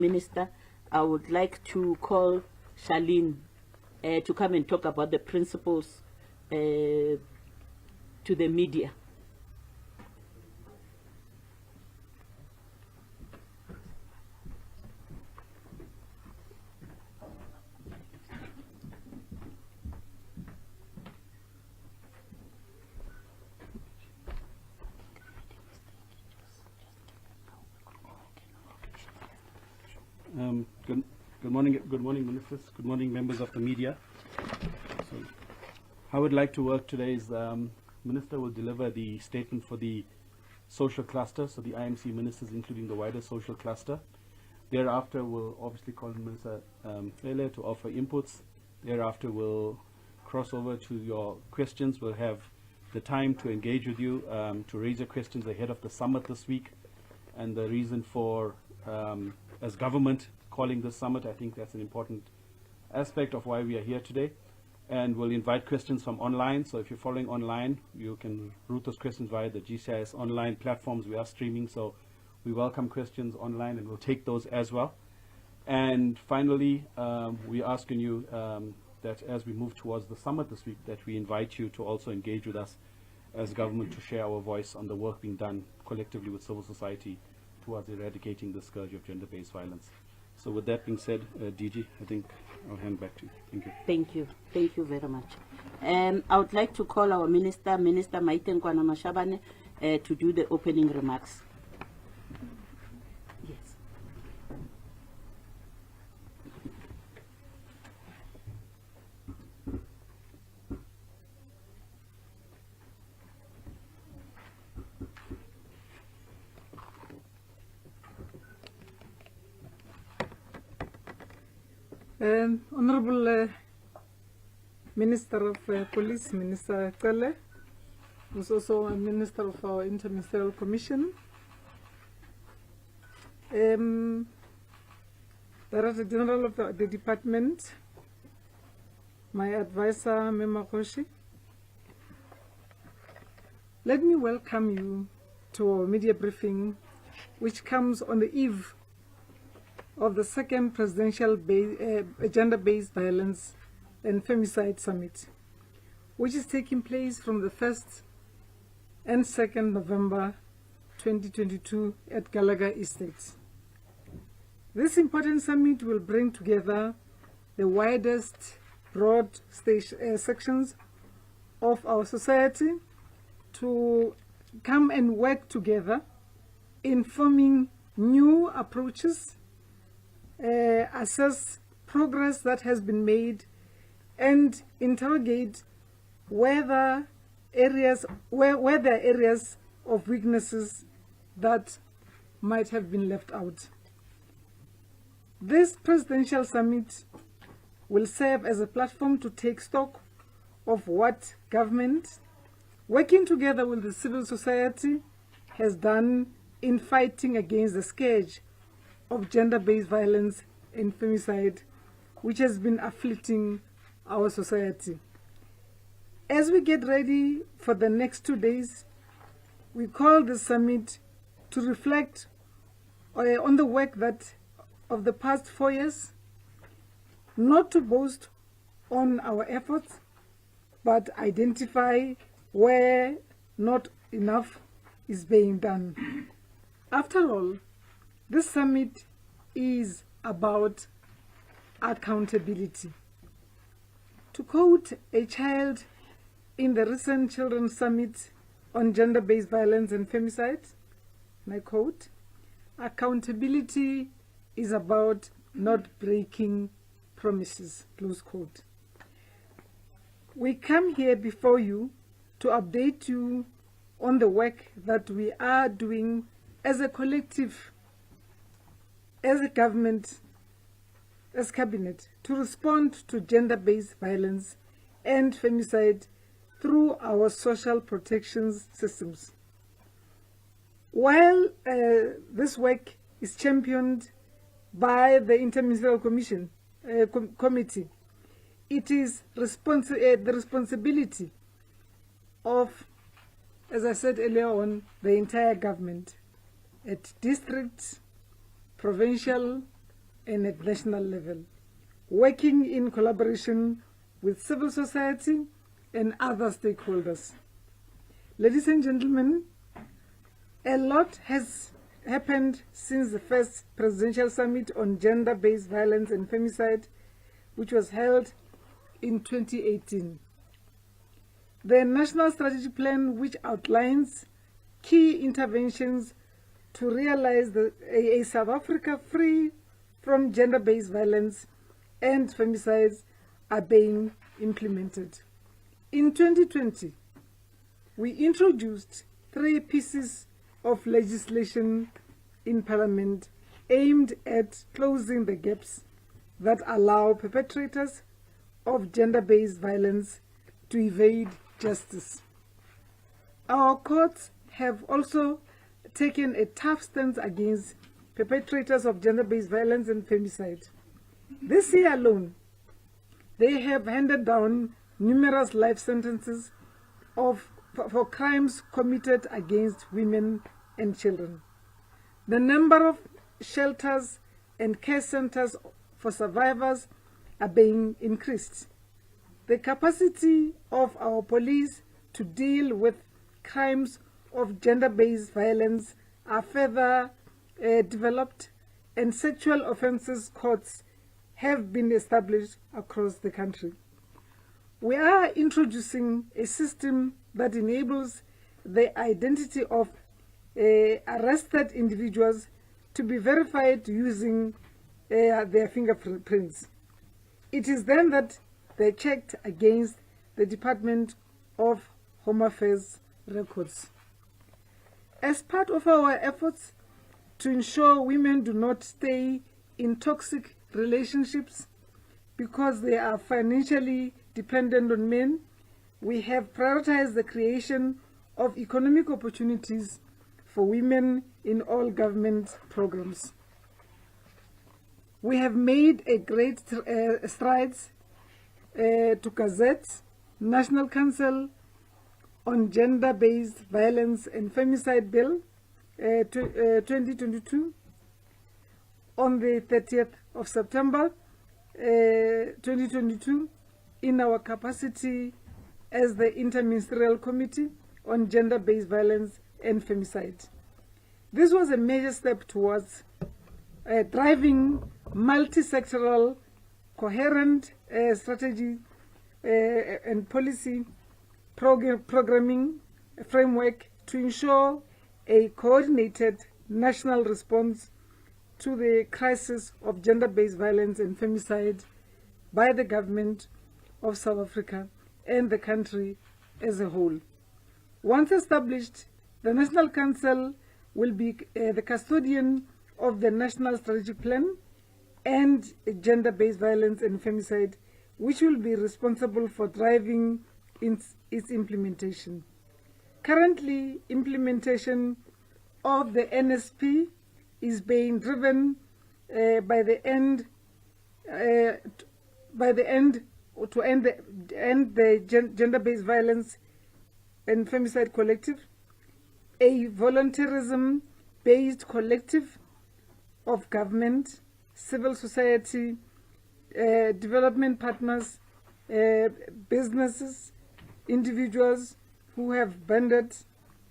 Minister, I would like to call Charlene to come and talk about the principles to the media. Good morning, ministers. Good morning, members of the media. So, how I would like to work today is Minister will deliver the statement for the social cluster, so the IMC ministers, including the wider social cluster. Thereafter, we'll obviously call Minister Lele to offer inputs. Thereafter, we'll cross over to your questions. We'll have the time to engage with you, to raise your questions ahead of the summit this week, and the reason for, as government, calling this summit. I think that's an important aspect of why we are here today. And we'll invite questions from online. So if you're following online, you can route those questions via the GCIS online platforms. We are streaming, so we welcome questions online, and we'll take those as well. And finally, we're asking you that as we move towards the summit this week, that we invite you to also engage with us as government to share our voice on the work being done collectively with civil society towards eradicating the scourge of gender-based violence. So with that being said, DG, I think I'll hand back to you. Thank you. Thank you. Thank you very much. I would like to call our Minister, Minister Maite Nkwana Mashabane, to do the opening remarks. Yes. Honorable Minister of Police, Minister Kale, who's also a Minister of our Interministerial Commission, Director General of the Department, my advisor, Mema Koshi. Let me welcome you to our media briefing, which comes on the eve of the second presidential gender-based violence and femicide summit, which is taking place from the 1st and 2nd November 2022 at Gallagher Estate. This important summit will bring together the widest broad sections of our society to come and work together in forming new approaches, assess progress that has been made, and interrogate whether areas where there are areas of weaknesses that might have been left out. This presidential summit will serve as a platform to take stock of what government, working together with the civil society, has done in fighting against the scourge of gender-based violence and femicide, which has been afflicting our society. As we get ready for the next 2 days, we call the summit to reflect on the work that of the past 4 years, not to boast on our efforts, but identify where not enough is being done. After all, this summit is about accountability. To quote a child in the recent Children's Summit on Gender-Based Violence and Femicide, and I quote, "Accountability is about not breaking promises," close quote. We come here before you to update you on the work that we are doing as a collective, as a government, as cabinet, to respond to gender-based violence and femicide through our social protections systems. While this work is championed by the Interministerial Committee, it is the responsibility of, as I said earlier on, the entire government at district, provincial, and at national level, working in collaboration with civil society and other stakeholders. Ladies and gentlemen, a lot has happened since the first Presidential Summit on Gender-Based Violence and Femicide, which was held in 2018. The National Strategy Plan, which outlines key interventions to realize a South Africa free from gender-based violence and femicides, are being implemented. In 2020, we introduced 3 pieces of legislation in Parliament aimed at closing the gaps that allow perpetrators of gender-based violence to evade justice. Our courts have also taken a tough stance against perpetrators of gender-based violence and femicide. This year alone, they have handed down numerous life sentences for crimes committed against women and children. The number of shelters and care centers for survivors are being increased. The capacity of our police to deal with crimes of gender-based violence are further developed, and sexual offences courts have been established across the country. We are introducing a system that enables the identity of arrested individuals to be verified using their fingerprints. It is then that they're checked against the Department of Home Affairs records. As part of our efforts to ensure women do not stay in toxic relationships because they are financially dependent on men, we have prioritized the creation of economic opportunities for women in all government programs. We have made a great strides to GBV, National Council on Gender-Based Violence and Femicide Bill 2022 on the 30th of September 2022 in our capacity as the Interministerial Committee on Gender-Based Violence and Femicide. This was a major step towards driving multi-sectoral, coherent strategy and policy programming framework to ensure a coordinated national response to the crisis of gender-based violence and femicide by the government of South Africa and the country as a whole. Once established, the National Council will be the custodian of the National Strategic Plan and gender-based violence and femicide, which will be responsible for driving its implementation. Currently, implementation of the NSP is being driven by the end to end the gender-based violence and femicide collective, a volunteerism-based collective of government, civil society, development partners, businesses, individuals who have banded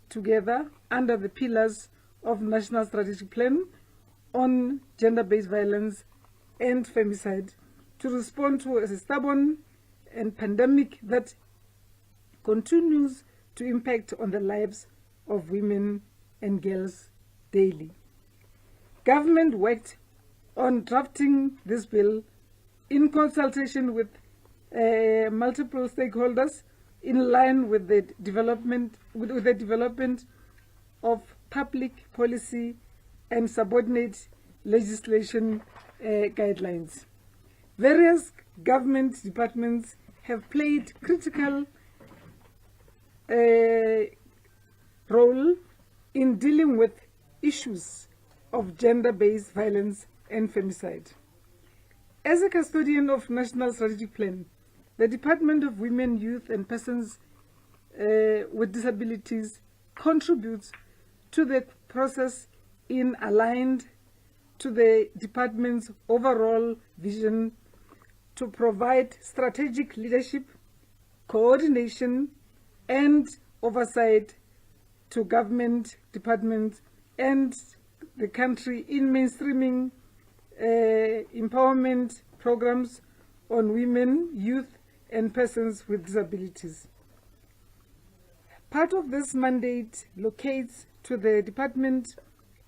together under the pillars of National Strategic Plan on gender-based violence and femicide to respond to a stubborn and pandemic that continues to impact on the lives of women and girls daily. Government worked on drafting this bill in consultation with multiple stakeholders in line with the development of public policy and subordinate legislation guidelines. Various government departments have played critical role in dealing with issues of gender-based violence and femicide. As a custodian of National Strategic Plan, the Department of Women, Youth and Persons with Disabilities contributes to the process in aligned to the department's overall vision to provide strategic leadership, coordination, and oversight to government departments and the country in mainstreaming empowerment programs on women, youth, and persons with disabilities. Part of this mandate locates to the department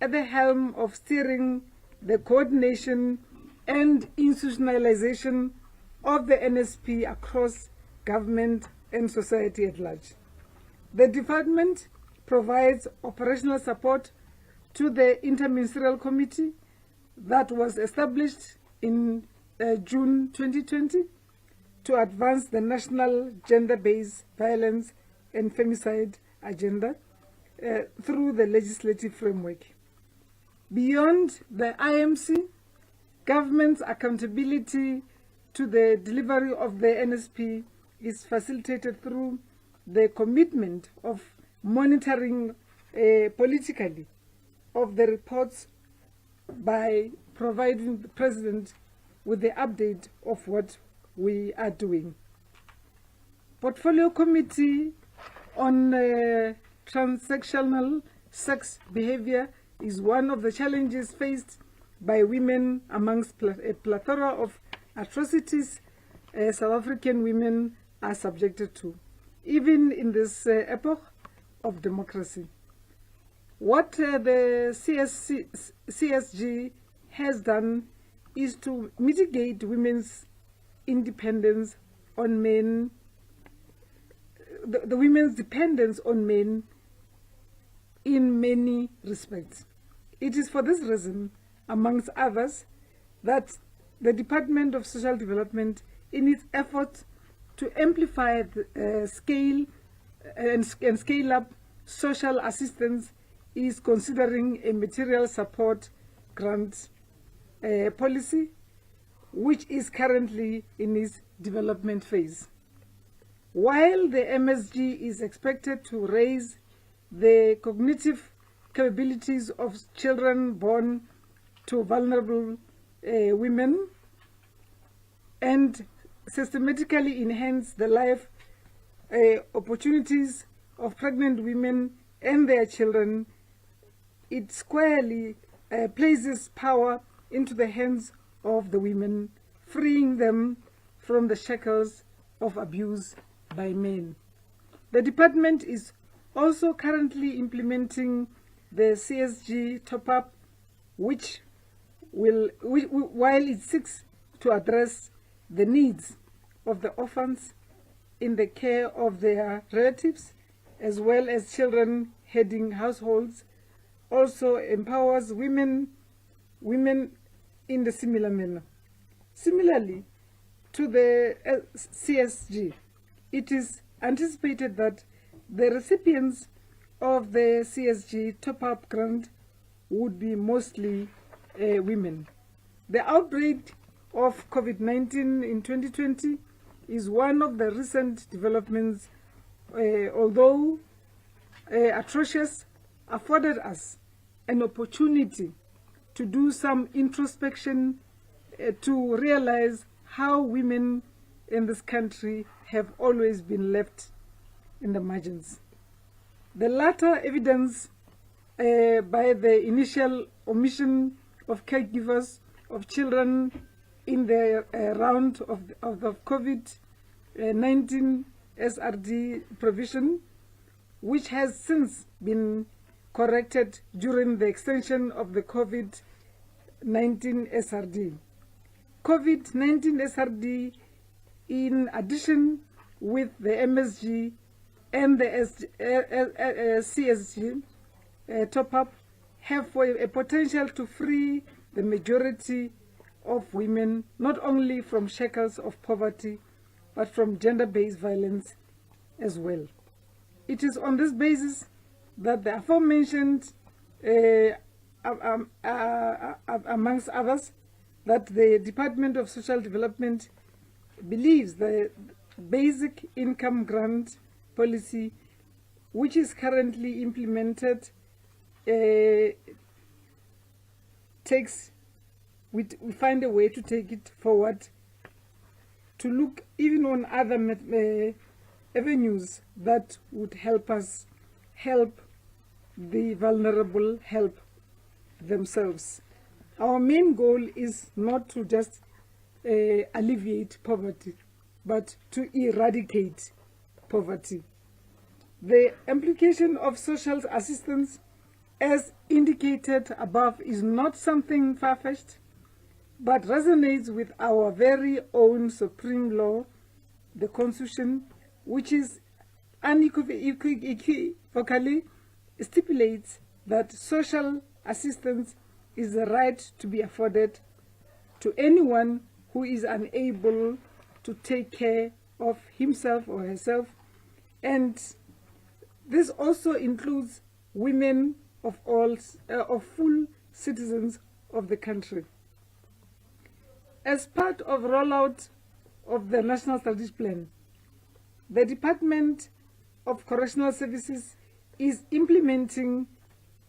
at the helm of steering the coordination and institutionalization of the NSP across government and society at large. The department provides operational support to the Interministerial Committee that was established in June 2020 to advance the national gender-based violence and femicide agenda through the legislative framework. Beyond the IMC, government's accountability to the delivery of the NSP is facilitated through the commitment of monitoring politically of the reports by providing the President with the update of what we are doing. Portfolio Committee on Transactional Sex Behavior is one of the challenges faced by women amongst a plethora of atrocities South African women are subjected to, even in this epoch of democracy. What the CSG has done is to mitigate women's independence on men, the women's dependence on men in many respects. It is for this reason, amongst others, that the Department of Social Development, in its efforts to amplify the scale up social assistance, is considering a material support grant policy, which is currently in its development phase. While the MSG is expected to raise the cognitive capabilities of children born to vulnerable women and systematically enhance the life opportunities of pregnant women and their children, it squarely places power into the hands of the women, freeing them from the shackles of abuse by men. The department is also currently implementing the CSG top-up, while it seeks to address the needs of the orphans in the care of their relatives, as well as children heading households, also empowers women in the similar manner. Similarly to the CSG, it is anticipated that the recipients of the CSG top-up grant would be mostly women. The outbreak of COVID-19 in 2020 is one of the recent developments, although atrocious, afforded us an opportunity to do some introspection to realize how women in this country have always been left in the margins. The latter evidence by the initial omission of caregivers of children in the round of the COVID-19 SRD provision, which has since been corrected during the extension of the COVID-19 SRD. COVID-19 SRD, in addition with the MSG and the CSG top-up, have a potential to free the majority of women not only from shackles of poverty, but from gender-based violence as well. It is on this basis that the aforementioned, amongst others, that the Department of Social Development believes the basic income grant policy, which is currently implemented, takes we find a way to take it forward, to look even on other avenues that would help us help the vulnerable help themselves. Our main goal is not to just alleviate poverty, but to eradicate poverty. The implication of social assistance, as indicated above, is not something far-fetched, but resonates with our very own supreme law, the Constitution, which is unequivocally stipulates that social assistance is the right to be afforded to anyone who is unable to take care of himself or herself, and this also includes women of full citizens of the country. As part of rollout of the National Strategic Plan, the Department of Correctional Services is implementing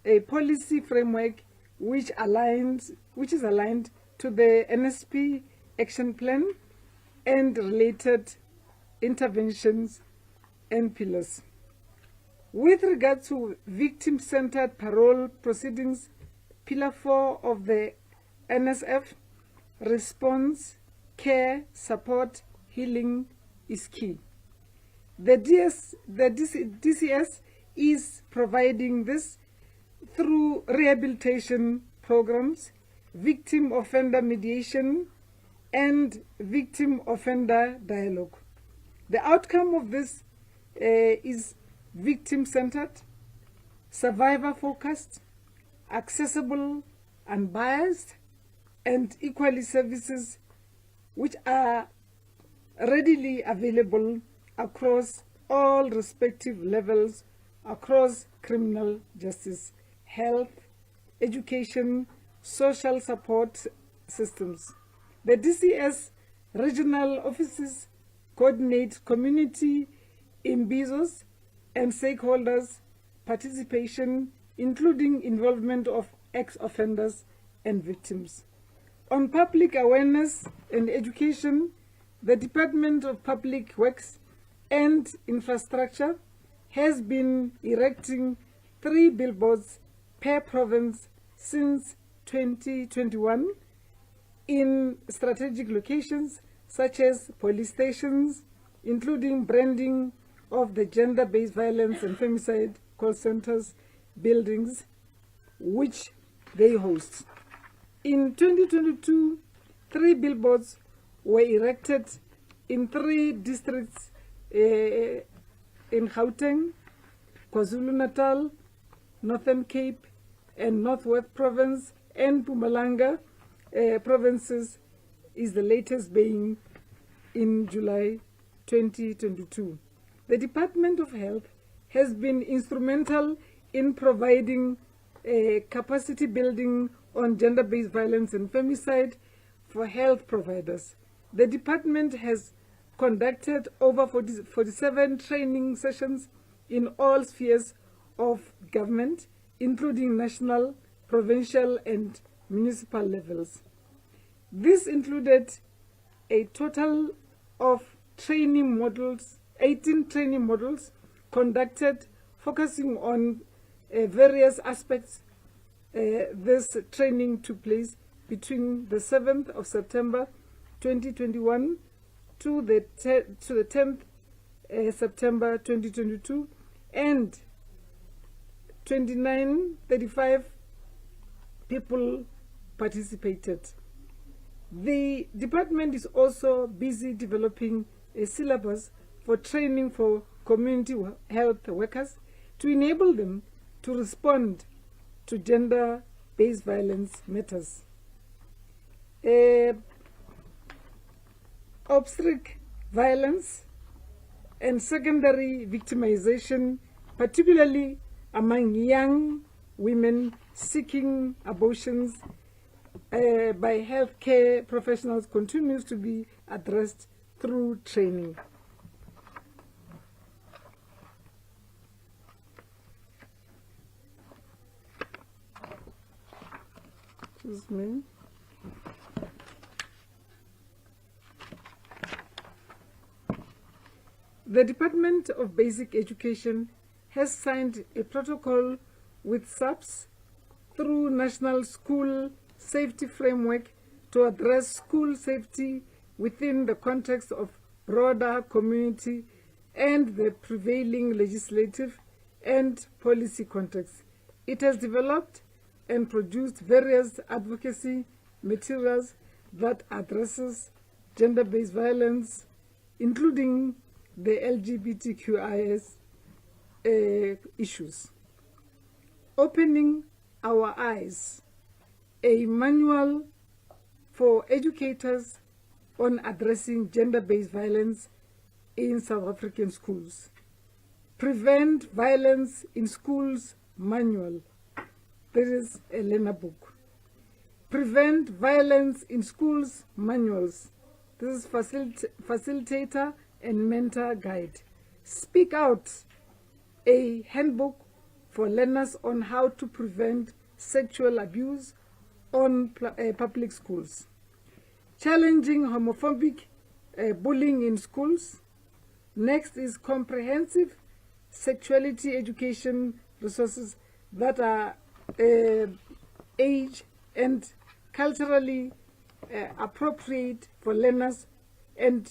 a policy framework which is aligned to the NSP Action Plan and related interventions and pillars. With regard to victim-centered parole proceedings, Pillar 4 of the NSF, response, care, support, healing is key. The DCS is providing this through rehabilitation programs, victim offender mediation, and victim offender dialogue. The outcome of this is victim-centered, survivor-focused, accessible, unbiased, and equally services which are readily available across all respective levels across criminal justice, health, education, social support systems. The DCS regional offices coordinate community imbizos and stakeholders' participation, including involvement of ex-offenders and victims. On public awareness and education, the Department of Public Works and Infrastructure has been erecting 3 billboards per province since 2021 in strategic locations such as police stations, including branding of the gender-based violence and femicide call centers buildings which they host. In 2022, 3 billboards were erected in 3 districts in Gauteng, KwaZulu-Natal, Northern Cape, and Northwest Province, and Mpumalanga provinces, is the latest being in July 2022. The Department of Health has been instrumental in providing capacity building on gender-based violence and femicide for health providers. The department has conducted over 47 training sessions in all spheres of government, including national, provincial, and municipal levels. This included a total of 18 training modules conducted focusing on various aspects. This training took place between the 7th of September 2021 to the 10th September 2022, and 35 people participated. The department is also busy developing a syllabus for training for community health workers to enable them to respond to gender-based violence matters. Obstetric violence and secondary victimization, particularly among young women seeking abortions by healthcare professionals, continues to be addressed through training. Excuse me. The Department of Basic Education has signed a protocol with SAPS through National School Safety Framework to address school safety within the context of broader community and the prevailing legislative and policy context. It has developed and produced various advocacy materials that addresses gender-based violence, including the LGBTQIS issues. Opening Our Eyes, a manual for educators on addressing gender-based violence in South African schools. Prevent Violence in Schools Manual. There is a learner book. Prevent Violence in Schools Manuals. This is Facilitator and Mentor Guide. Speak Out, a handbook for learners on how to prevent sexual abuse on public schools. Challenging homophobic bullying in schools. Next is comprehensive sexuality education resources that are age and culturally appropriate for learners and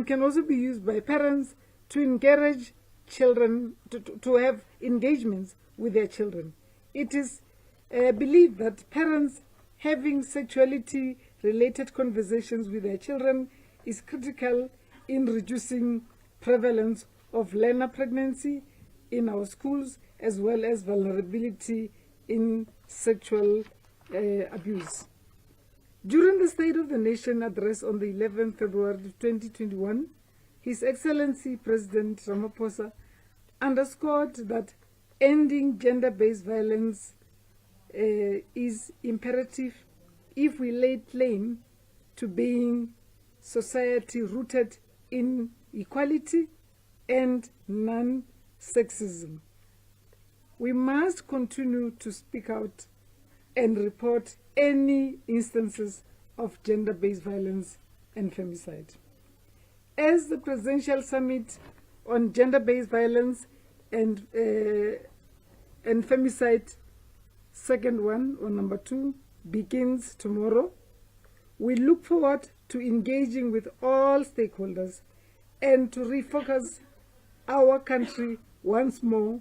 can also be used by parents to encourage children to have engagements with their children. It is believed that parents having sexuality related conversations with their children is critical in reducing prevalence of learner pregnancy in our schools, as well as vulnerability in sexual abuse. During the State of the Nation address on the 11th February 2021, His Excellency President Ramaphosa underscored that ending gender-based violence is imperative if we lay claim to being society rooted in equality and non-sexism. We must continue to speak out and report any instances of gender-based violence and femicide. As the Presidential Summit on Gender-Based Violence and femicide, second one, or number 2, begins tomorrow, we look forward to engaging with all stakeholders and to refocus our country once more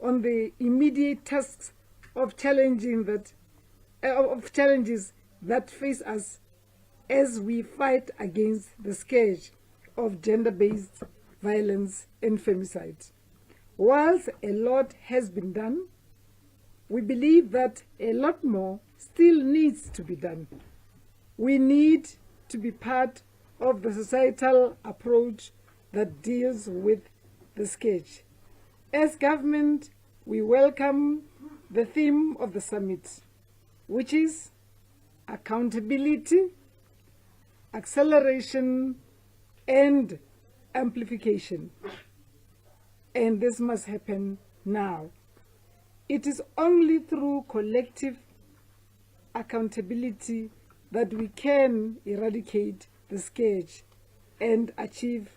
on the immediate tasks of challenges that face us as we fight against the scourge of gender-based violence and femicide. Whilst a lot has been done, we believe that a lot more still needs to be done. We need to be part of the societal approach that deals with the scourge. As government, we welcome the theme of the summit, which is accountability, acceleration, and amplification. And this must happen now. It is only through collective accountability that we can eradicate the scourge and achieve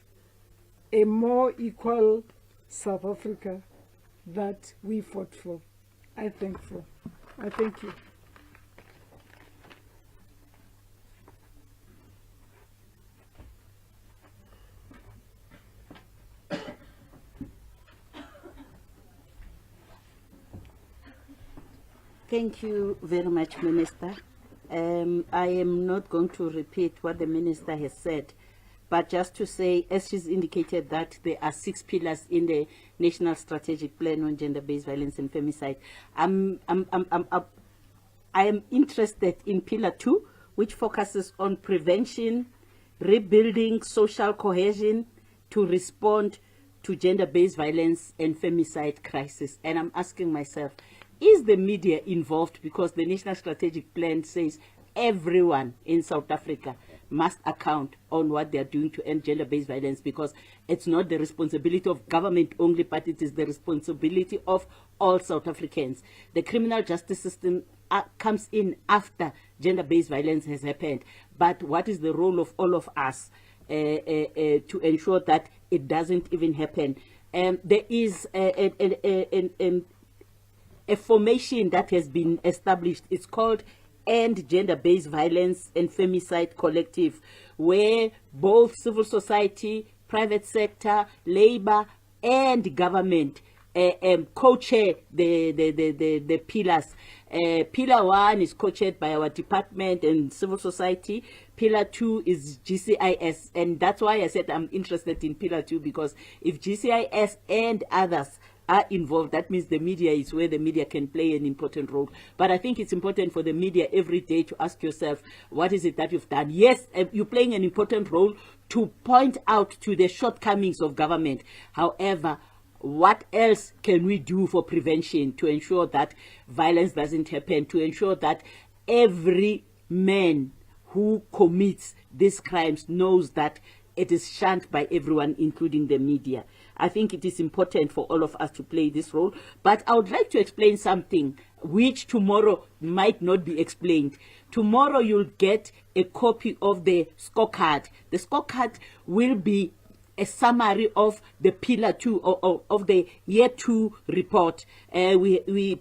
a more equal South Africa that we fought for. I thank you. Thank you very much, Minister. I am not going to repeat what the Minister has said, but just to say, as she's indicated, that there are 6 pillars in the National Strategic Plan on Gender-Based Violence and Femicide. I am interested in Pillar 2, which focuses on prevention, rebuilding social cohesion to respond to gender-based violence and femicide crisis. And I'm asking myself, is the media involved? Because the National Strategic Plan says everyone in South Africa must account on what they are doing to end gender-based violence, because it's not the responsibility of government only, but it is the responsibility of all South Africans. The criminal justice system comes in after gender-based violence has happened. But what is the role of all of us to ensure that it doesn't even happen. There is a formation that has been established. It's called End Gender-Based Violence and Femicide Collective, where both civil society, private sector, labor, and government co-chair the pillars. Pillar 1 is co-chaired by our department and civil society. Pillar 2 is GCIS, and that's why I said I'm interested in Pillar 2, because if GCIS and others are involved, that means the media is where the media can play an important role. But I think it's important for the media every day to ask yourself, what is it that you've done? Yes, you're playing an important role to point out to the shortcomings of government. However, what else can we do for prevention to ensure that violence doesn't happen, to ensure that every man who commits these crimes knows that it is shunned by everyone, including the media? I think it is important for all of us to play this role. But I would like to explain something which tomorrow might not be explained. Tomorrow you'll get a copy of the scorecard. The scorecard will be a summary of the Pillar 2 of the Year 2 report. We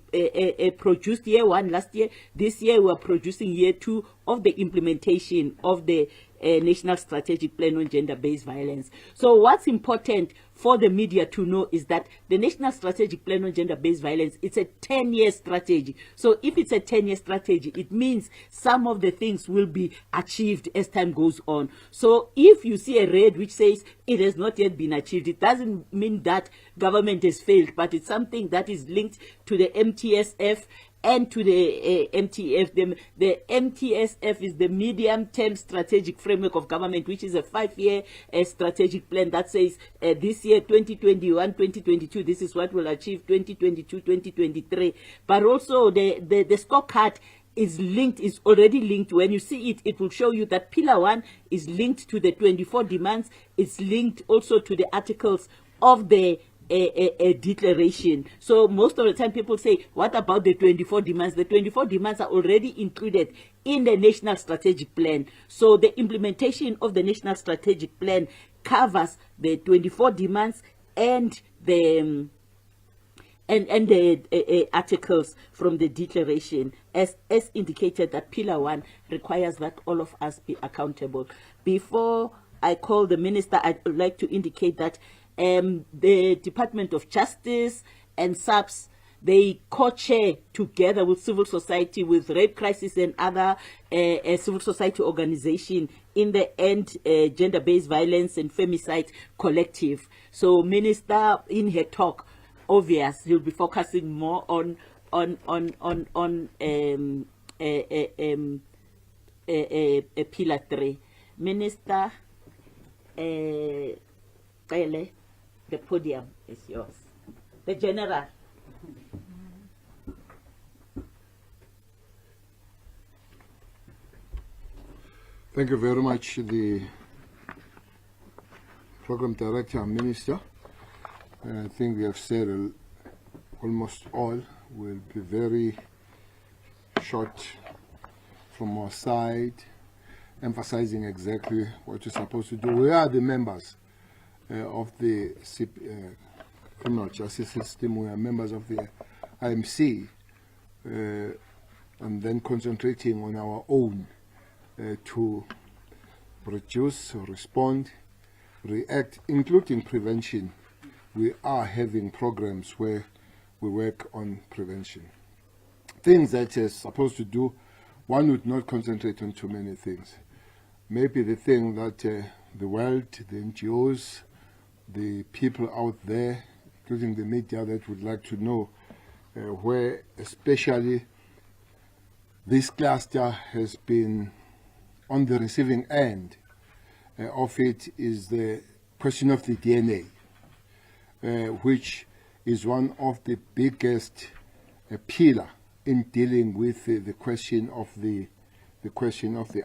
produced Year 1 last year. This year we are producing Year 2 of the implementation of the National Strategic Plan on Gender-Based Violence. So what's important for the media to know is that the National Strategic Plan on Gender-Based Violence, it's a 10-year strategy. So if it's a 10-year strategy, it means some of the things will be achieved as time goes on. So if you see a red which says it has not yet been achieved, it doesn't mean that government has failed, but it's something that is linked to the MTSF and to the MTF. The MTSF is the medium-term strategic framework of government, which is a 5-year strategic plan that says this year, 2021, 2022, this is what we'll achieve, 2022, 2023. But also the scorecard is linked, is already linked. When you see it, it will show you that Pillar 1 is linked to the 24 demands. It's linked also to the articles of the a declaration. So most of the time people say, what about the 24 demands? The 24 demands are already included in the National Strategic Plan. So the implementation of the National Strategic Plan covers the 24 demands and the articles from the declaration, as indicated that Pillar 1 requires that all of us be accountable. Before I call the minister, I'd like to indicate that the Department of Justice and SAPS, they co-chair together with civil society, with Rape Crisis and other civil society organization in the End Gender-Based Violence and Femicide Collective. So Minister, in her talk, obvious, he'll be focusing more on Pillar 3. Minister, the podium is yours. The General. Thank you very much, the Program Director and Minister. I think we have said almost all. Will be very short from our side, emphasizing exactly what you're supposed to do. We are the members of the criminal justice system. We are members of the IMC, and then concentrating on our own to reduce, respond, react, including prevention. We are having programs where we work on prevention. Things that is supposed to do, one would not concentrate on too many things. Maybe the thing that the world, the NGOs, the people out there, including the media, that would like to know where especially this cluster has been on the receiving end of it, is the question of the DNA, which is one of the biggest pillar in dealing with the question of the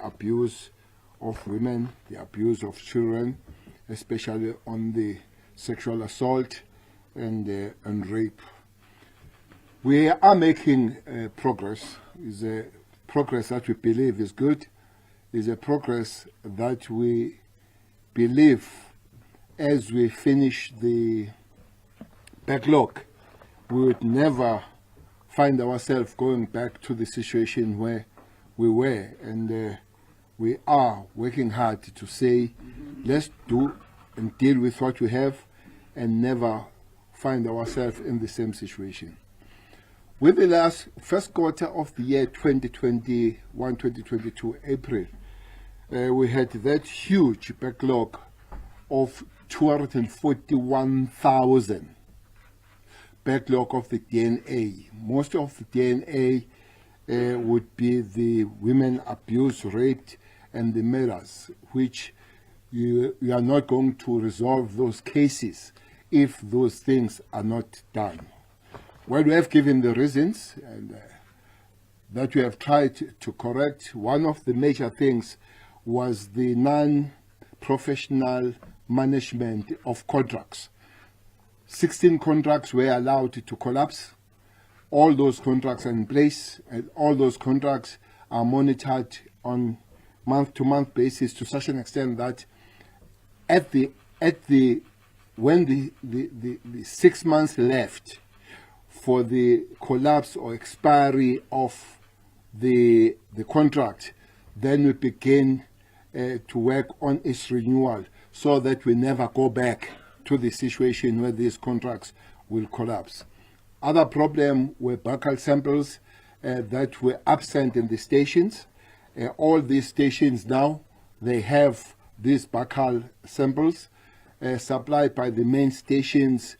abuse of women, the abuse of children, especially on the sexual assault and rape. We are making progress. Is a progress that we believe is good. Is a progress that we believe as we finish the backlog, we would never find ourselves going back to the situation where we were. And we are working hard to say, let's do and deal with what we have and never find ourselves in the same situation. With the first quarter of the year 2021-2022, April, we had that huge backlog of 241,000 backlog of the DNA. Most of the DNA would be the women abused, raped, and the murders, which you are not going to resolve those cases if those things are not done. Well, we have given the reasons and that we have tried to correct. One of the major things was the non-professional management of contracts. 16 contracts were allowed to collapse. All those contracts are in place, and all those contracts are monitored on month-to-month basis to such an extent that when the 6 months left for the collapse or expiry of the contract, then we begin to work on its renewal so that we never go back to the situation where these contracts will collapse. Other problem were buccal samples that were absent in the stations. All these stations now, they have these buccal samples supplied by the main stations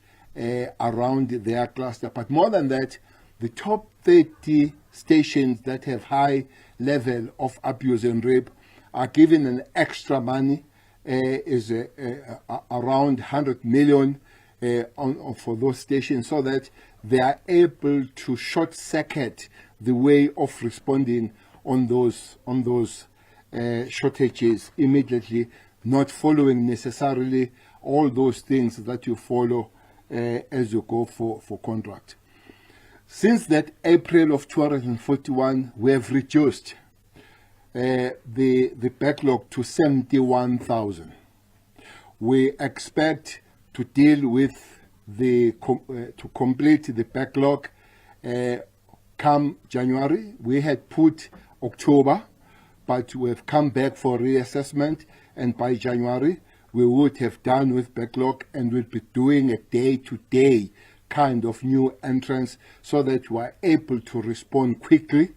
around their cluster. But more than that, the top 30 stations that have high level of abuse and rape are given an extra money, is around 100 million for those stations, so that they are able to short circuit the way of responding on those shortages immediately, not following necessarily all those things that you follow as you go for contract. Since that April of 2041, we have reduced the backlog to 71,000. We expect to deal with to complete the backlog come January. We had put October, but we have come back for reassessment, and by January we would have done with backlog and we'll be doing a day-to-day kind of new entrance so that we are able to respond quickly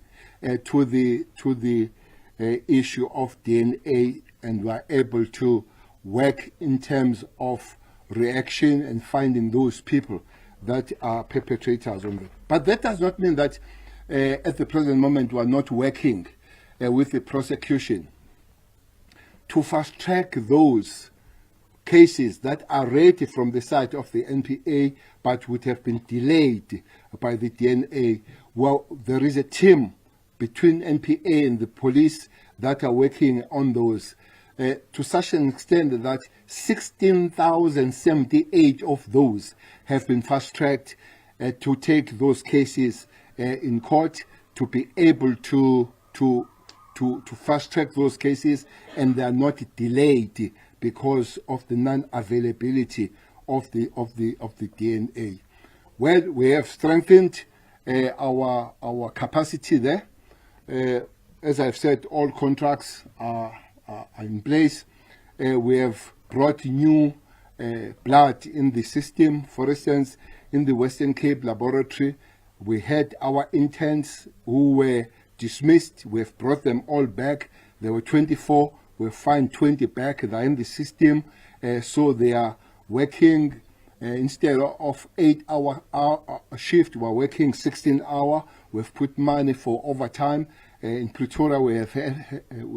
to the issue of DNA, and we are able to work in terms of reaction and finding those people that are perpetrators on it. But that does not mean that at the present moment we are not working with the prosecution to fast track those cases that are ready from the side of the NPA but would have been delayed by the DNA. Well, there is a team between NPA and the police that are working on those to such an extent that 16,078 of those have been fast-tracked to take those cases in court, to be able to fast-track those cases, and they are not delayed because of the non-availability of the DNA. Well, we have strengthened our capacity there. As I've said, all contracts are in place. We have brought new blood in the system. For instance, in the Western Cape laboratory, we had our interns who were dismissed. We have brought them all back. There were 24. We find 20 back. They're in the system. So they are working instead of 8-hour shift. We're working 16-hour. We've put money for overtime. In Pretoria, we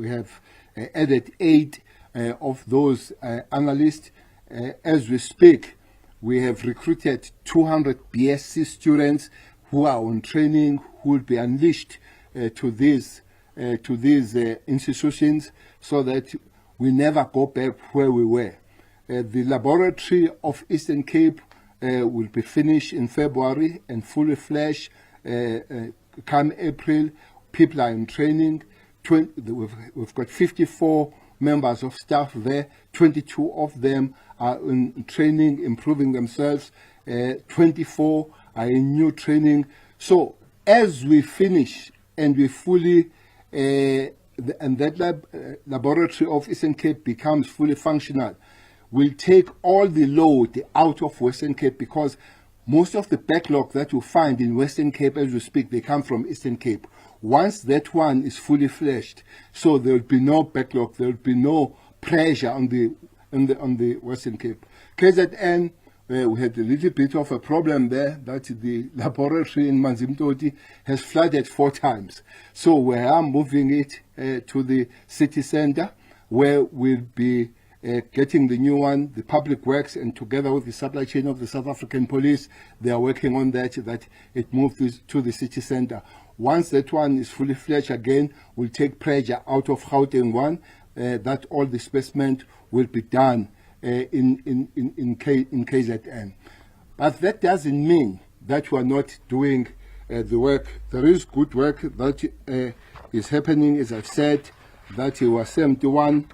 have added 8 of those analysts. As we speak, we have recruited 200 BSc students who are on training, who will be unleashed to these institutions, so that we never go back where we were. The laboratory of Eastern Cape will be finished in February and fully fledged come April. People are in training. We've got 54 members of staff there. 22 of them are in training, improving themselves. 24 are in new training. So as we finish and we fully, and that laboratory of Eastern Cape becomes fully functional, we'll take all the load out of Western Cape, because most of the backlog that you find in Western Cape as we speak, they come from Eastern Cape. Once that one is fully fleshed, so there will be no backlog, there will be no pressure on the Western Cape. KZN, we had a little bit of a problem there, that the laboratory in Manzimtoti has flooded 4 times. So we are moving it to the city center, where we'll be getting the new one. The public works, and together with the supply chain of the South African police, they are working on that it moves to the city center. Once that one is fully fledged again, we'll take pressure out of Gauteng 1, that all the specimen will be done in KZN. But that doesn't mean that we are not doing the work. There is good work that is happening, as I've said, that we are 71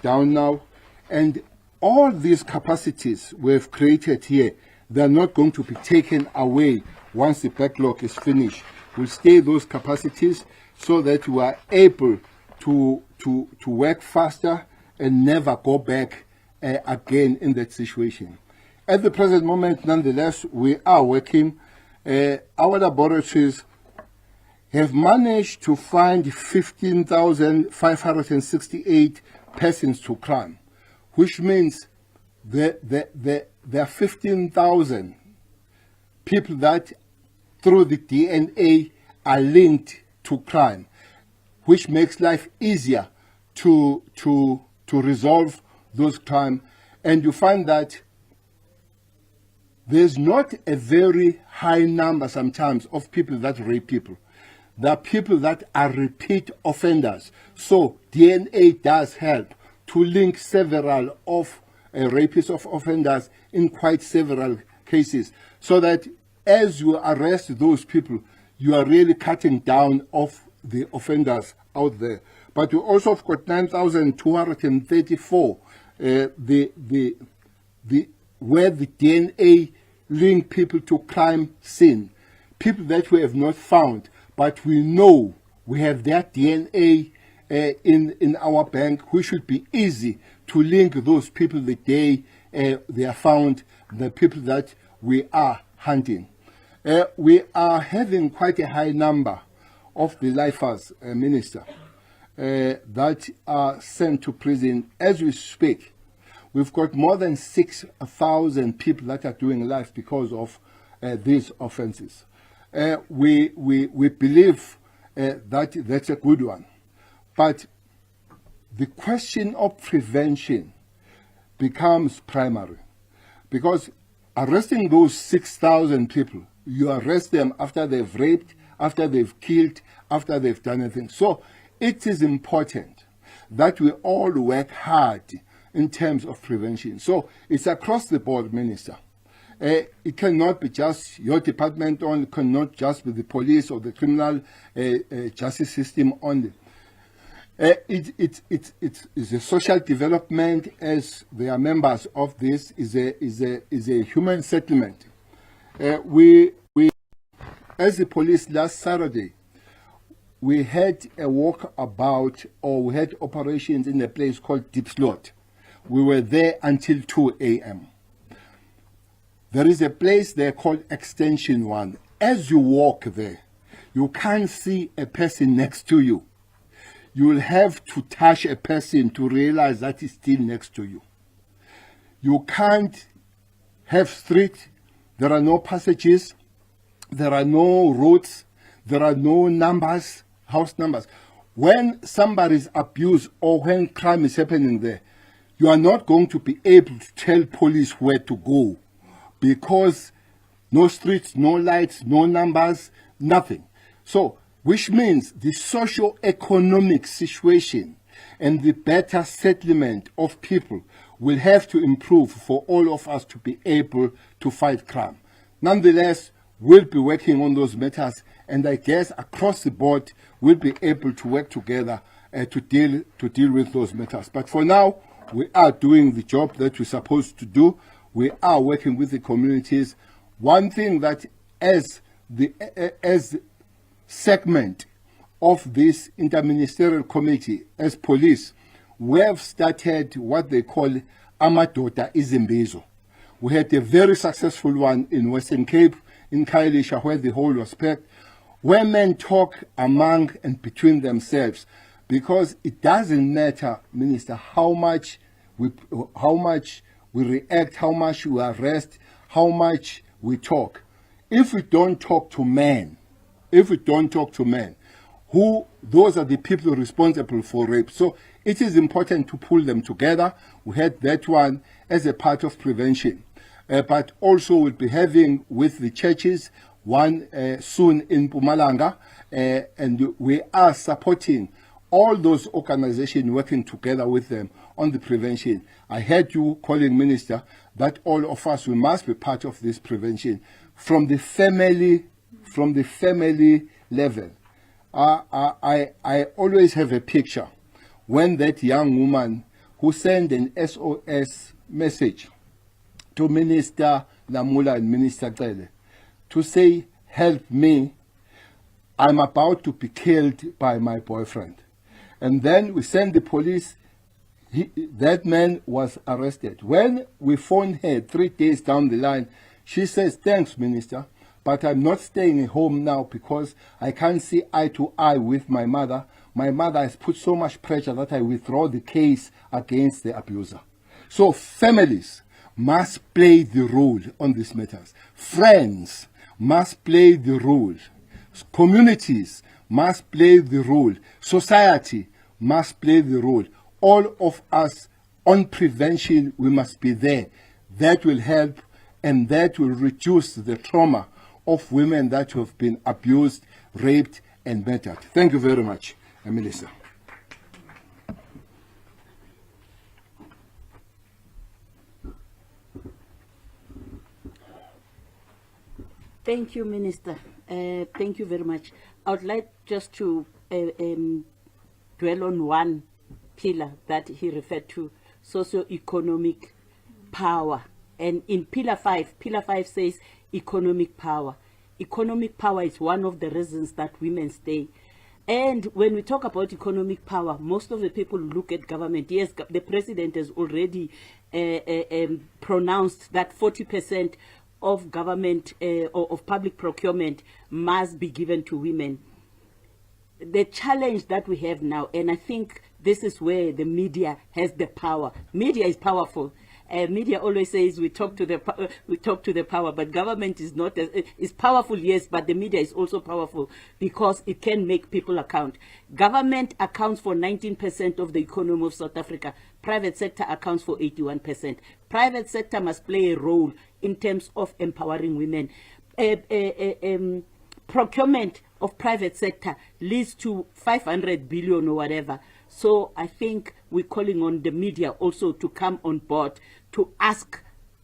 down now. And all these capacities we've created here, they're not going to be taken away once the backlog is finished. We'll stay those capacities so that we are able to work faster and never go back again in that situation. At the present moment, nonetheless, we are working. Our laboratories have managed to find 15,568 persons to crime, which means there are 15,000 people that through the DNA are linked to crime, which makes life easier to resolve those crimes. And you find that there's not a very high number sometimes of people that rape people. There are people that are repeat offenders. So DNA does help to link several of rapists of offenders in quite several cases, so that as you arrest those people, you are really cutting down of the offenders out there. But you also have got 9,234 where the DNA link people to crime scene, people that we have not found, but we know we have their DNA in our bank. We should be easy to link those people the day they are found, the people that we are hunting. We are having quite a high number of the lifers, Minister, that are sent to prison as we speak. We've got more than 6,000 people that are doing life because of these offenses. We believe that that's a good one. But the question of prevention becomes primary, because arresting those 6,000 people, you arrest them after they've raped, after they've killed, after they've done anything. So it is important that we all work hard in terms of prevention. So it's across the board, Minister. It cannot be just your department only, it cannot just be the police or the criminal justice system only. It's a social development, as they are members of this, is a human settlement. We as the police last Saturday, we had a walkabout, or we had operations in a place called Deep Slot. We were there until 2 a.m. There is a place there called Extension 1. As you walk there, you can't see a person next to you. You will have to touch a person to realize that he's still next to you. You can't have street. There are no passages. There are no roads. There are no numbers, house numbers. When somebody is abused or when crime is happening there, you are not going to be able to tell police where to go, because no streets, no lights, no numbers, nothing. So, which means the socio-economic situation and the better settlement of people will have to improve for all of us to be able to fight crime. Nonetheless, we'll be working on those matters, and I guess across the board we'll be able to work together to deal with those matters. But for now, we are doing the job that we're supposed to do. We are working with the communities. One thing that as segment of this interministerial committee, as police, we have started what they call Amadoda Izimbizo. We had a very successful one in Western Cape, in Khayelitsha, where the whole was packed, where men talk among and between themselves, because it doesn't matter, Minister, how much we react, how much we arrest, how much we talk. If we don't talk to men, those are the people responsible for rape. So it is important to pull them together. We had that one as a part of prevention. But also we'll be having with the churches one soon in Mpumalanga, and we are supporting all those organizations, working together with them on the prevention. I heard you calling, Minister, that all of us, we must be part of this prevention from the family level. I always have a picture when that young woman who sent an SOS message to Minister Lamula and Minister Cele to say, help me, I'm about to be killed by my boyfriend. And then we sent the police. That man was arrested. When we phoned her 3 days down the line, she says, thanks, Minister, but I'm not staying at home now because I can't see eye to eye with my mother. My mother has put so much pressure that I withdraw the case against the abuser. So families must play the role on these matters. Friends must play the role. Communities must play the role. Society must play the role. All of us on prevention, we must be there. That will help, and that will reduce the trauma of women that have been abused, raped, and murdered. Thank you very much, Minister. Thank you, Minister. Thank you very much. I would like just to dwell on one pillar that he referred to, socio-economic power. And in Pillar 5 says economic power. Economic power is one of the reasons that women stay. And when we talk about economic power, most of the people look at government. Yes, the president has already pronounced that 40% of government or of public procurement must be given to women. The challenge that we have now, and I think this is where the media has the power. Media is powerful. Media always says we talk to the power, but government is not is powerful, yes, but the media is also powerful because it can make people account. Government accounts for 19% of the economy of South Africa. Private sector accounts for 81%. Private sector must play a role in terms of empowering women. Procurement of private sector leads to 500 billion or whatever. So I think we're calling on the media also to come on board to ask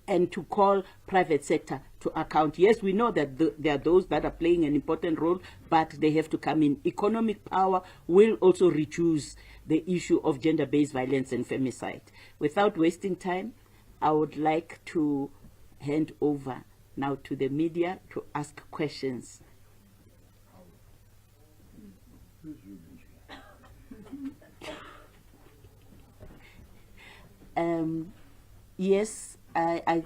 and to call private sector to account. Yes, we know that there are those that are playing an important role, but they have to come in. Economic power will also reduce the issue of gender-based violence and femicide. Without wasting time, I would like to hand over now to the media to ask questions. Yes, I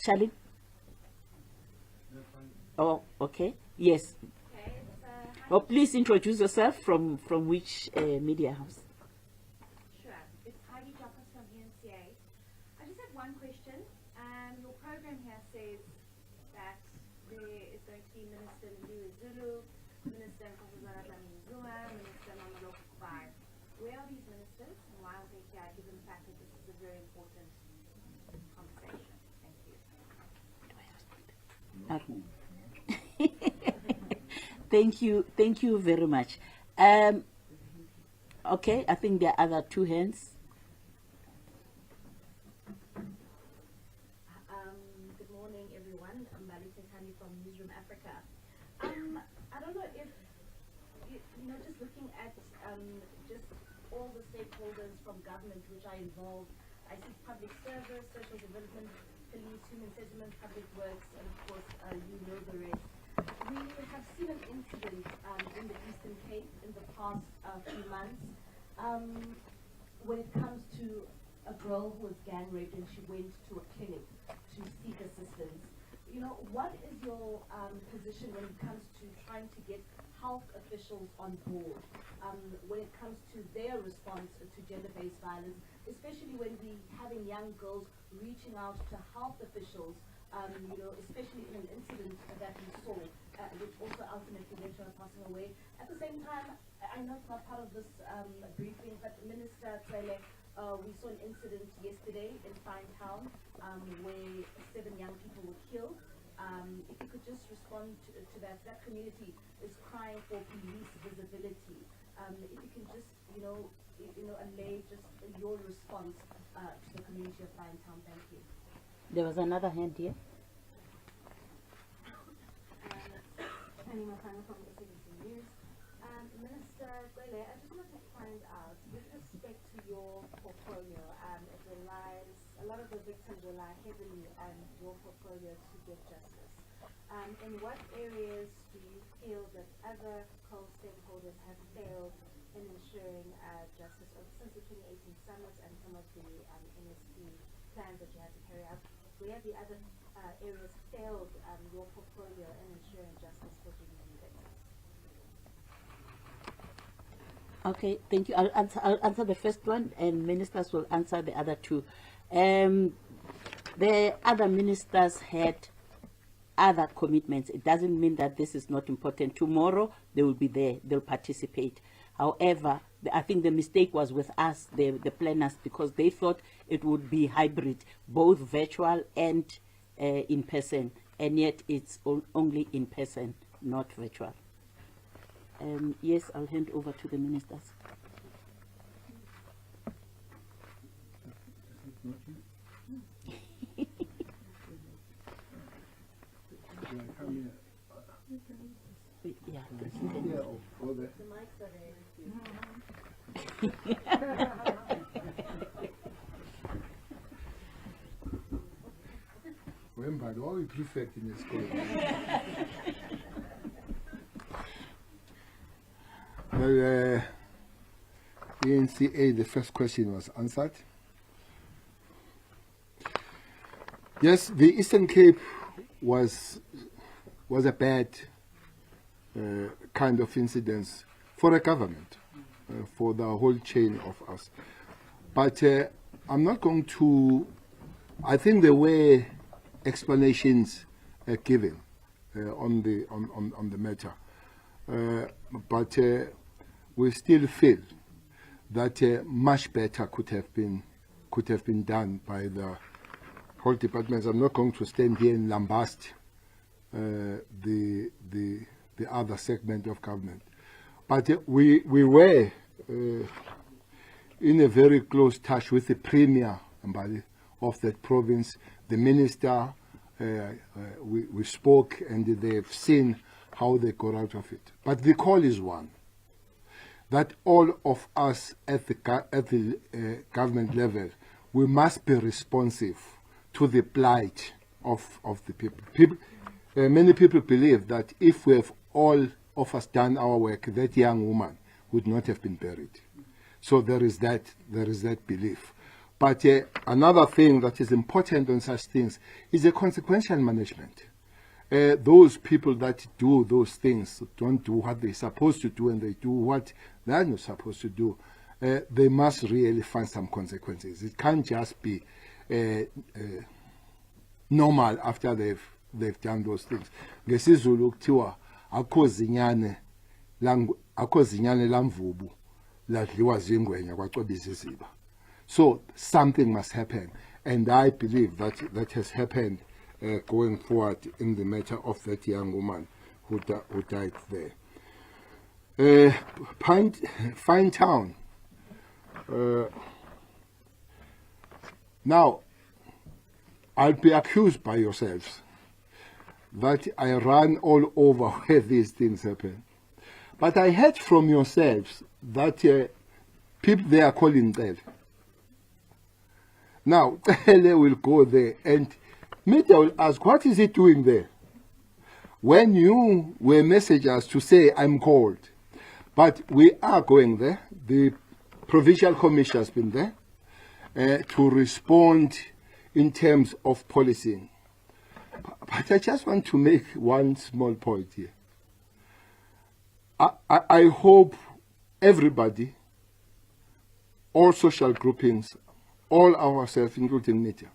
shall it? Oh, okay. Yes. Okay, Oh, please introduce yourself from which media house? sure. It's Heidi Joppas from eNCA. I just have one question. Your program here says that there is going to be Minister Ndu Zulu, Minister Nkosazana Dlamini-Zuma, Minister Mameloko Kubai. Where are these ministers and why are they here, given the fact that this is a very important conversation? Thank you. Thank you very much. Okay, I think there are other two hands. Good morning, everyone. I'm Malisa Kani from Newsroom Africa. I don't know if, just looking at violence from government, which are involved. I see public service, social development, police, human settlement, public works, and of course, you know the rest. We have seen an incident in the Eastern Cape in the past few months when it comes to a girl who was gang raped and she went to a clinic to seek assistance. You know, what is your position when it comes to trying to get health officials on board when it comes to their response to gender-based violence, especially when we having young girls reaching out to health officials, you know, especially in an incident that we saw, which also ultimately led to her passing away. At the same time, I know it's not part of this briefing, but Minister Tsele, we saw an incident yesterday in Fine Town where 7 young people were killed. If you could just respond to that. That community is crying for police visibility. If you can just, allay just your response to the community of Fine Town. Thank you. There was another hand here. Anima Kanga from the CBC News. Minister Gwele, I just wanted to find out, with respect to your portfolio, it relies, a lot of the victims rely heavily on your portfolio to get justice. In what areas do you feel that other co-stakeholders have failed in ensuring justice? Since the 2018 summit and some of the NSP plans that you had to carry out, where have the other areas failed your portfolio in ensuring justice for GBV victims? Okay, thank you. I'll answer the first one, and ministers will answer the other two. The other ministers had other commitments. It doesn't mean that this is not important. Tomorrow they will be there. They'll participate. However, I think the mistake was with us, the planners, because they thought it would be hybrid, both virtual and in person, and yet it's only in person, not virtual. Yes, I'll hand over to the ministers. Yeah. The mics are there. Remember, all we prefect in the school. Well, eNCA, the first question was answered. Yes, the Eastern Cape was a bad kind of incidence for a government, for the whole chain of us. But I'm not going to, I think there were explanations given on the matter, but we still feel that much better could have been done by the whole departments. I'm not going to stand here and lambast the other segment of government, but we were in a very close touch with the premier of that province, the minister. We spoke, and they've seen how they got out of it. But the call is one, that all of us at the government level, we must be responsive to the plight of the people. Many people believe that if we have all of us done our work, that young woman would not have been buried. So there is that belief. But another thing that is important on such things is a consequential management. Those people that do those things don't do what they're supposed to do, and they do what they're not supposed to do. They must really find some consequences. It can't just be normal after they've done those things. NgesiZulu kuthiwa akho zinyane lamvubu ladliwa zingwenya kwacwebisa isiba. So something must happen, and I believe that has happened going forward in the matter of that young woman who died there. Fine Town. Now, I'll be accused by yourselves that I run all over where these things happen. But I heard from yourselves that people there are calling Cele. Now, Cele will go there and media will ask, what is he doing there? When you were messagers to say, I'm called. But we are going there. The Provincial Commission has been there to respond in terms of policing. But I just want to make one small point here. I hope everybody, all social groupings, all ourselves, including media,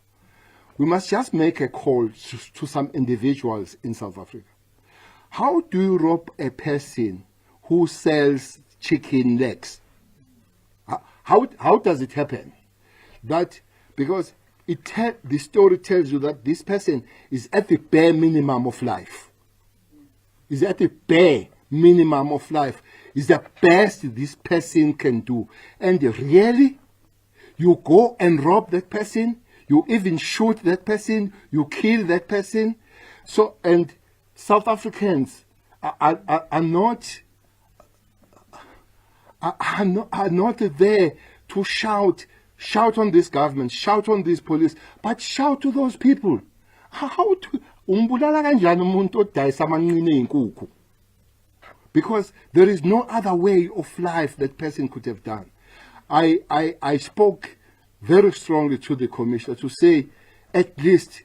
we must just make a call to some individuals in South Africa. How do you rob a person who sells chicken legs? How does it happen? That because the story tells you that this person is at the bare minimum of life. Is at the bare minimum of life. Is the best this person can do. And really, you go and rob that person. You even shoot that person. You kill that person. So, and South Africans are not there to shout on this government, shout on this police, but shout to those people. How to umbulala kanjani umuntu odayisa amanqine einkukhu? Because there is no other way of life that person could have done. I spoke very strongly to the commissioner to say, at least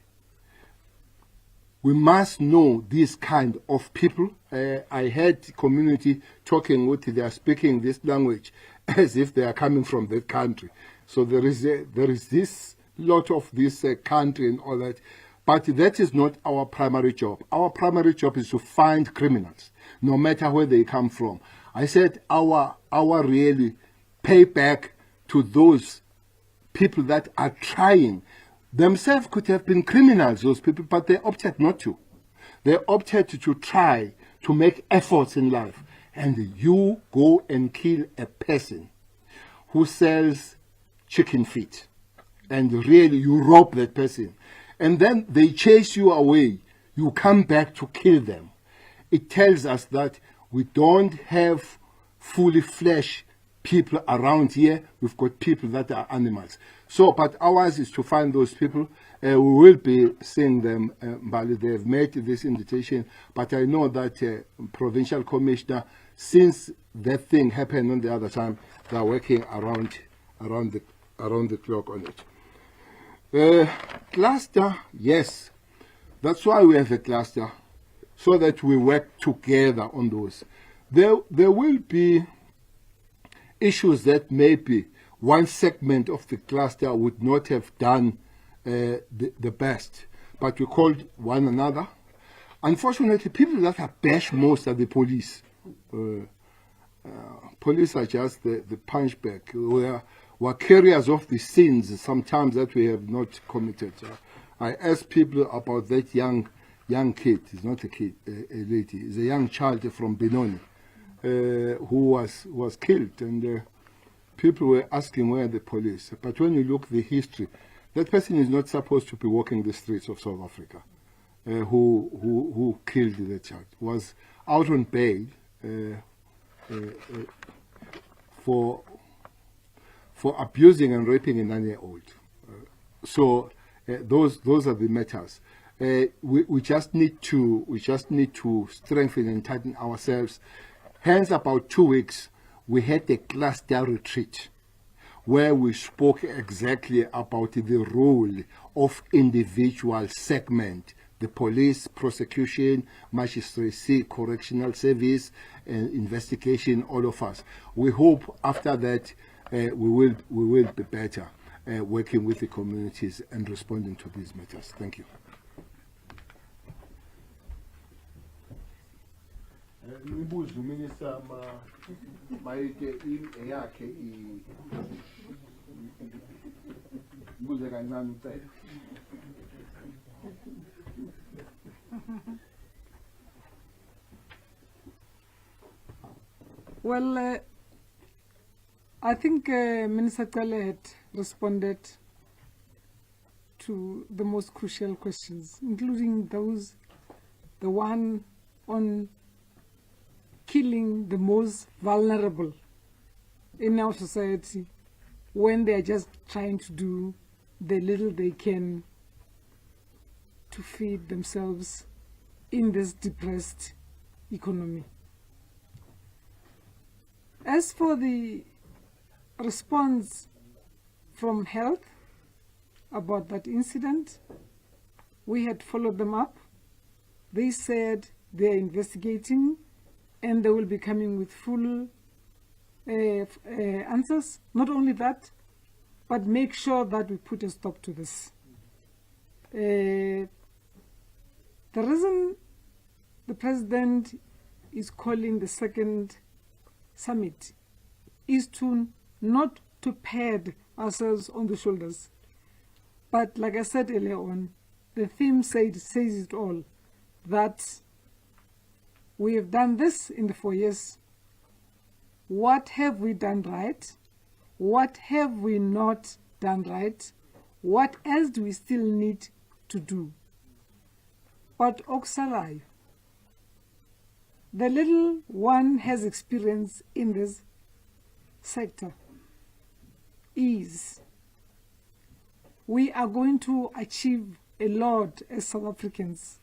we must know this kind of people. I heard community talking with, they are speaking this language as if they are coming from that country. So there is this lot of this country and all that. But that is not our primary job. Our primary job is to find criminals, no matter where they come from. I said our really payback to those people that are trying. Themselves could have been criminals, those people, but they opted not to. They opted to try to make efforts in life. And you go and kill a person who sells chicken feet. And really, you rob that person. And then they chase you away. You come back to kill them. It tells us that we don't have fully flesh people around here. We've got people that are animals. So, but ours is to find those people. We will be seeing them, but they have made this invitation. But I know that Provincial Commissioner, since that thing happened on the other time, they are working around the clock on it. Cluster, yes. That's why we have a cluster, so that we work together on those. There will be issues that maybe one segment of the cluster would not have done the best, but we called one another. Unfortunately, people that are bash most are the police. Police are just the punchback. We're carriers of the sins sometimes that we have not committed. I asked people about that young kid. He's not a kid, a lady. He's a young child from Benoni who was killed, and people were asking where are the police. But when you look at the history, that person is not supposed to be walking the streets of South Africa. Who killed the child was out on bail for abusing and raping a 9-year-old. So those are the matters. We just need to strengthen and tighten ourselves. Hence, about 2 weeks, we had a cluster retreat where we spoke exactly about the role of individual segment, the police, prosecution, magistracy, correctional service, investigation, all of us. We hope after that we will be better working with the communities and responding to these matters. Thank you. Minister, well, I think Minister Cele had responded to the most crucial questions, including the one on killing the most vulnerable in our society when they are just trying to do the little they can to feed themselves in this depressed economy. As for the response from health about that incident, we had followed them up. They said they are investigating and they will be coming with full answers. Not only that, but make sure that we put a stop to this. The reason the president is calling the second summit is to not to pat ourselves on the shoulders, but like I said earlier on, the theme says it all, that we have done this in the 4 years. What have we done right? What have we not done right? What else do we still need to do? But okusalayo, the little one has experience in this sector is we are going to achieve a lot as South Africans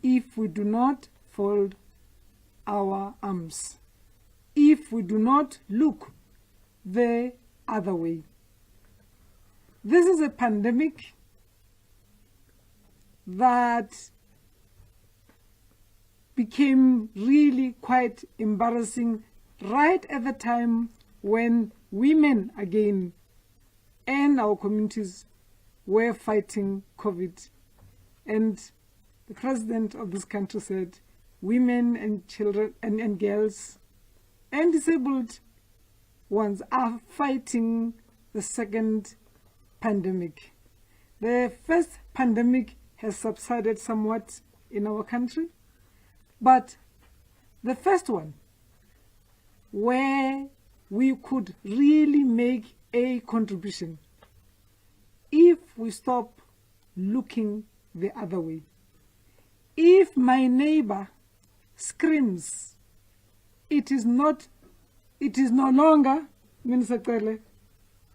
if we do not fold our arms, if we do not look the other way. This is a pandemic that became really quite embarrassing right at the time when women again and our communities were fighting COVID. And the president of this country said, women and children and girls and disabled ones are fighting the second pandemic. The first pandemic has subsided somewhat in our country, but the first one, where we could really make a contribution if we stop looking the other way. If my neighbor screams, it is no longer, Minister Cele,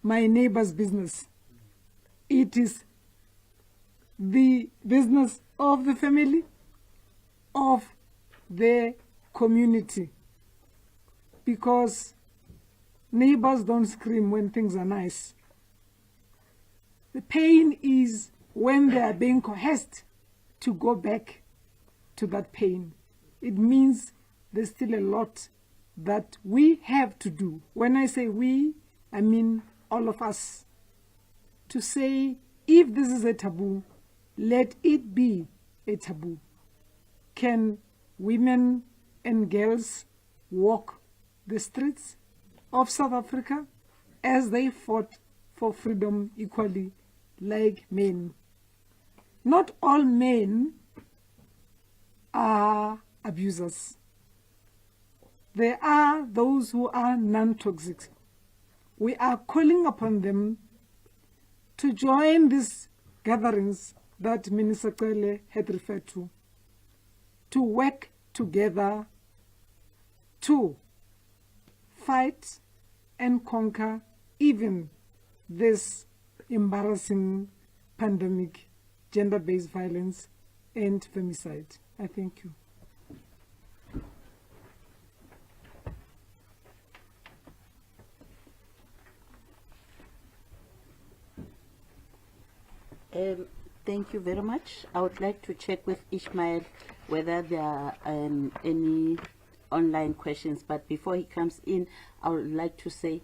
my neighbor's business. It is the business of the family, of the community, because neighbors don't scream when things are nice. The pain is when they are being coerced to go back to that pain. It means there's still a lot that we have to do. When I say we, I mean all of us. To say, if this is a taboo, let it be a taboo. Can women and girls walk the streets of South Africa as they fought for freedom equally like men? Not all men are abusers. There are those who are non-toxic. We are calling upon them to join these gatherings that Minister Cele had referred to work together to fight and conquer even this embarrassing pandemic, gender-based violence and femicide. I thank you. Thank you very much. I would like to check with Ishmael whether there are any online questions, but before he comes in, I would like to say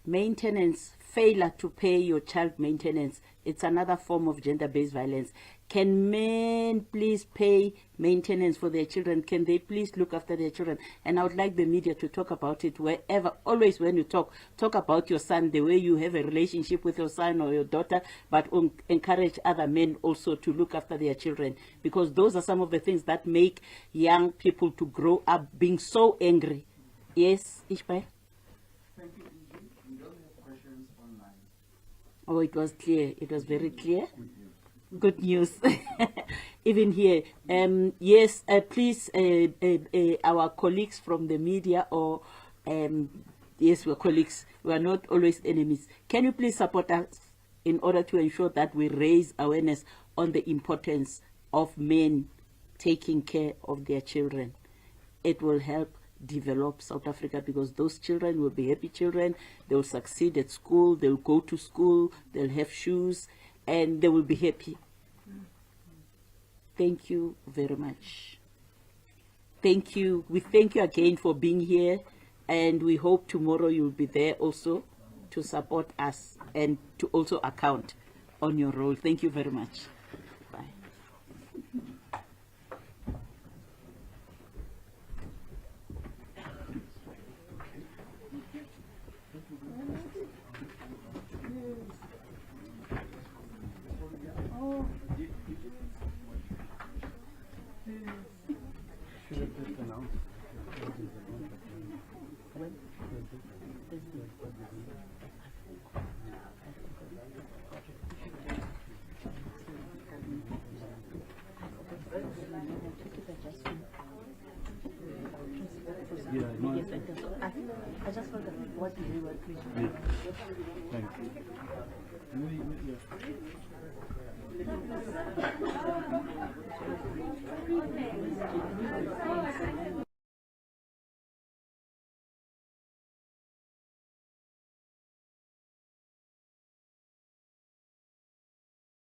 maintenance, failure to pay your child maintenance, it's another form of gender-based violence. Can men please pay maintenance for their children? Can they please look after their children? And I would like the media to talk about it wherever, always when you talk about your son, the way you have a relationship with your son or your daughter, but encourage other men also to look after their children, because those are some of the things that make young people to grow up being so angry. Yes, Ishmael? Thank you, Inji. We don't have questions online. Oh, it was clear. It was very clear. Good news. Even here. Yes, please, our colleagues from the media or Yes, we're colleagues. We are not always enemies. Can you please support us in order to ensure that we raise awareness on the importance of men taking care of their children? It will help develop South Africa, because those children will be happy children. They will succeed at school. They'll go to school. They'll have shoes, and they will be happy. Thank you very much. Thank you. We thank you again for being here, and we hope tomorrow you'll be there also to support us and to also account on your role. Thank you very much. Bye. Yeah, no, Yes, I just wonder what do you appreciate? yeah. Thanks. Yeah.